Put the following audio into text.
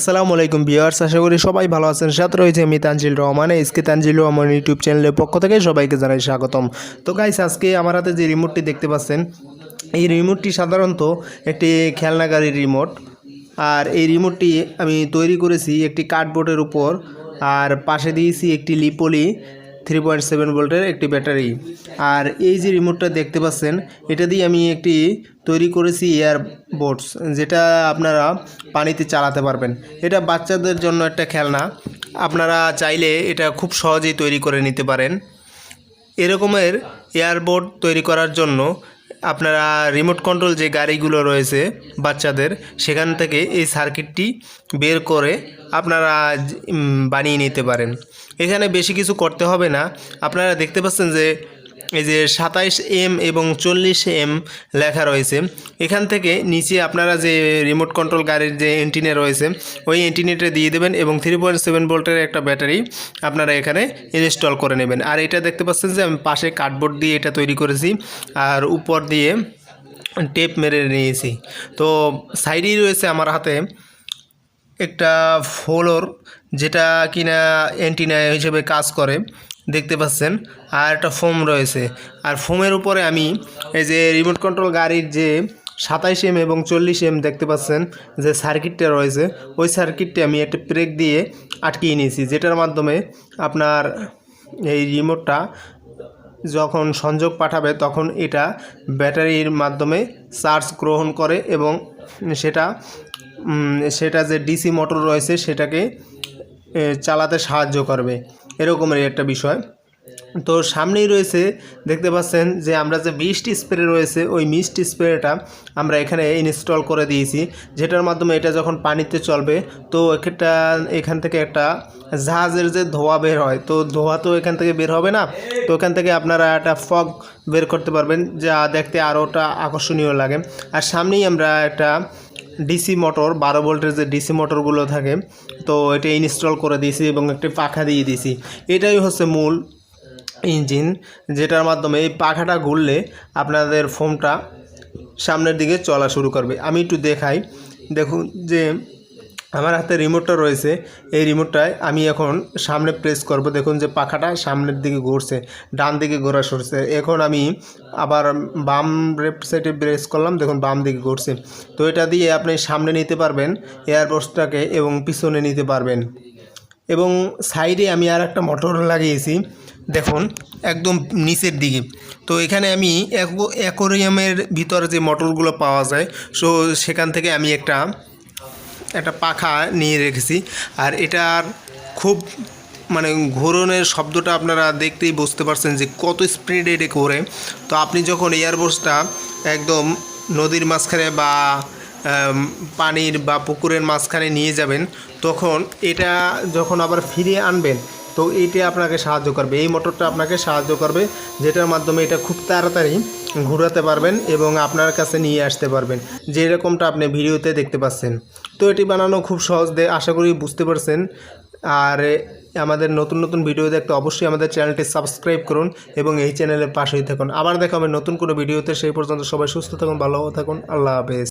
আসসালামু আলাইকুম ভিউয়ার্স, আশা করি সবাই ভালো আছেন। সাথে রয়েছে আমি তানজিল রহমান। এসকে তানজিল রহমান ইউটিউব চ্যানেলের পক্ষ থেকে সবাইকে জানাই স্বাগতম। তো গাইস, আজকে আমার হাতে যে রিমোটটি দেখতে পাচ্ছেন, এই রিমোটটি সাধারণত একটি খেলনা গাড়ির রিমোট। আর এই রিমোটটি আমি তৈরি করেছি একটি কার্ডবোর্ডের উপর, আর পাশে দিয়েছি একটি লিপোলি 3.7 ভোল্টের একটি ব্যাটারি। আর এই যে রিমোটটা দেখতে পাচ্ছেন, এটা দিয়ে আমি একটি তৈরি করেছি এয়ারবোটস, যেটা আপনারা পানিতে চালাতে পারবেন। এটা বাচ্চাদের জন্য একটা খেলনা, আপনারা চাইলে এটা খুব সহজেই তৈরি করে নিতে পারেন। এরকমের এয়ারবোট তৈরি করার জন্য আপনারা রিমোট কন্ট্রোল যে গাড়িগুলো রয়েছে বাচ্চাদের, সেখান থেকে এই সার্কিটটি বের করে আপনারা বানিয়ে নিতে পারেন। এখানে বেশি কিছু করতে হবে না। আপনারা দেখতে পাচ্ছেন যে এই যে 27M এবং 40M লেখা রয়েছে। এখান থেকে নিচে আপনারা যে রিমোট কন্ট্রোল গাড়ির যে এন্টিনা রয়েছে, ওই এন্টিনাটা দিয়ে দেবেন এবং 3.7 ভোল্টের একটা ব্যাটারি আপনারা এখানে ইনস্টল করে নেবেন। আর এটা দেখতে পাচ্ছেন যে আমি পাশে কার্ডবোর্ড দিয়ে এটা তৈরি করেছি, আর উপর দিয়ে টেপ মেরে নিয়েছি। তো সাইডেই রয়েছে আমার হাতে একটা ফ্লোর, যেটা কিনা অ্যান্টিনা হিসেবে কাজ করে, দেখতে পাচ্ছেন। আর একটা ফোম রয়েছে, আর ফোমের উপরে আমি এই যে রিমোট কন্ট্রোল গাড়ির যে 27M এবং 40M দেখতে পাচ্ছেন যে সার্কিটটা রয়েছে, ওই সার্কিটটা আমি একটা ব্রেক দিয়ে আটকিয়ে নিয়েছি, যেটার মাধ্যমে আপনার এই রিমোটটা যখন সংযোগ পাঠাবে তখন এটা ব্যাটারির মাধ্যমে চার্জ গ্রহণ করে এবং সেটা যে ডিসি মোটর রয়েছে সেটাকে চালাতে সাহায্য করবে, এরকমের একটা বিষয়। তো সামনেই রয়েছে দেখতে পাচ্ছেন যে আমরা যে মিস্ট স্প্রে রয়েছে, ওই মিস্ট স্প্রেটা আমরা এখানে ইনস্টল করে দিয়েছি, যেটার মাধ্যমে এটা যখন পানিতে চলবে তো এখান থেকে একটা জাহাজের যে ধোঁয়া বের হয়, তো ধোঁয়া তো এখান থেকে বের হবে না, তো এখান থেকে আপনারা একটা ফগ বের করতে পারবেন, যা দেখতে আরোটা আকর্ষণীয় লাগে। আর সামনেই আমরা একটা ডিসি মোটর 12 ভোল্টের যে ডিসি মোটরগুলো থাকে, তো এটা ইনস্টল করে দিয়েছি এবং একটি পাখা দিয়ে দিয়েছি। এটাই হচ্ছে মূল ইঞ্জিন, যেটার মাধ্যমে এই পাখাটা ঘুরলে আপনাদের ফোমটা সামনের দিকে চলা শুরু করবে। আমি একটু দেখাই, দেখুন যে আমার হাতে রিমোটটা রয়েছে, এই রিমোটটায় আমি এখন সামনে প্রেস করব, দেখুন যে পাখাটা সামনের দিকে ঘুরছে, ডান দিকে ঘোরা সরছে। এখন আমি আবার বাম লেফট সাইডে প্রেস করলাম, দেখুন বাম দিকে ঘুরছে। তো এটা দিয়ে আপনি সামনে নিতে পারবেন এয়ারবোটসটাকে এবং পিছনে নিতে পারবেন। এবং সাইডে আমি আর একটা মোটর লাগিয়েছি, দেখুন একদম নিচের দিকে। তো এখানে আমি অ্যাকোয়ারিয়ামের ভিতরে যে মোটরগুলো পাওয়া যায়, সো সেখান থেকে আমি একটা পাখা নিয়ে রেখেছি। আর এটার খুব ঘোরনের শব্দটা আপনারা দেখতেই বুঝতে পারছেন যে কত স্পিডে এটা ঘোরে। তো আপনি যখন এয়ারবোটসটা একদম নদীর মাঝখানে বা পানির বা পুকুরের মাঝখানে নিয়ে যাবেন, তখন এটা যখন আবার ফিরিয়ে আনবেন, তো এইটা আপনাকে সাহায্য করবে, এই মোটরটা আপনাকে সাহায্য করবে, যেটার মাধ্যমে এটা খুব তাড়াতাড়ি ঘোরাতে পারবেন এবং আপনার কাছে নিয়ে আসতে পারবেন, যেরকমটা আপনি ভিডিওতে দেখতে পাচ্ছেন। তো এটি বানানো খুব সহজ, আশা করি বুঝতে পারছেন। আর আমাদের নতুন নতুন ভিডিও দেখতে অবশ্যই আমাদের চ্যানেলটি সাবস্ক্রাইব করুন এবং এই চ্যানেলের পাশেই থাকুন। আবার দেখা হবে নতুন কোনো ভিডিওতে। সেই পর্যন্ত সবাই সুস্থ থাকুন, ভালো থাকুন, আল্লাহ হাফেজ।